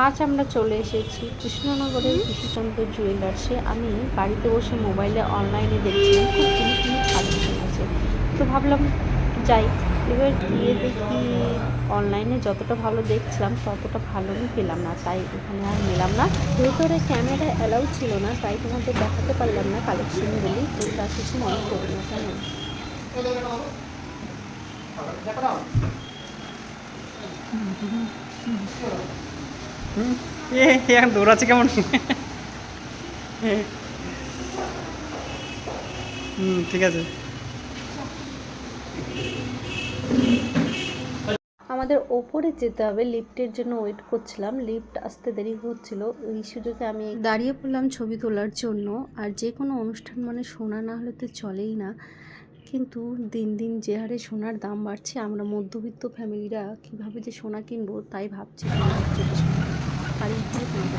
আজ আমরা চলে এসেছি কৃষ্ণনগরের কৃষ্ণচন্দ্র জুয়েলার্সে। আমি বাড়িতে বসে মোবাইলে অনলাইনে দেখছিলাম খুব সুন্দর সুন্দর কালেকশন আছে, তো ভাবলাম যাই। এবার গিয়ে দেখি অনলাইনে যতটা ভালো দেখছিলাম ততটা ভালো আমি পেলাম না, তাই এখানে আর নিলাম না। ভেতরে ক্যামেরা অ্যালাউ ছিল না, তাই তোমাদের দেখাতে পারলাম না কালেকশনগুলি। তোমরা কিছু মনে করো না কেমন। এখন দৌড়াচ্ছে কেমন? ঠিক আছে। আমাদের ওপরে যেতে হবে, লিফটের জন্য ওয়েট করছিলাম, লিফট আসতে দেরি হচ্ছিল। এই সুযোগে আমি দাঁড়িয়ে পড়লাম ছবি তোলার জন্য। আর যে কোনো অনুষ্ঠান মানে সোনা না হলে তো চলেই না, কিন্তু দিন দিন যে হারে সোনার দাম বাড়ছে, আমরা মধ্যবিত্ত ফ্যামিলিরা কীভাবে যে সোনা কিনবো তাই ভাবছি। বাড়ি ঘরে তোমাকে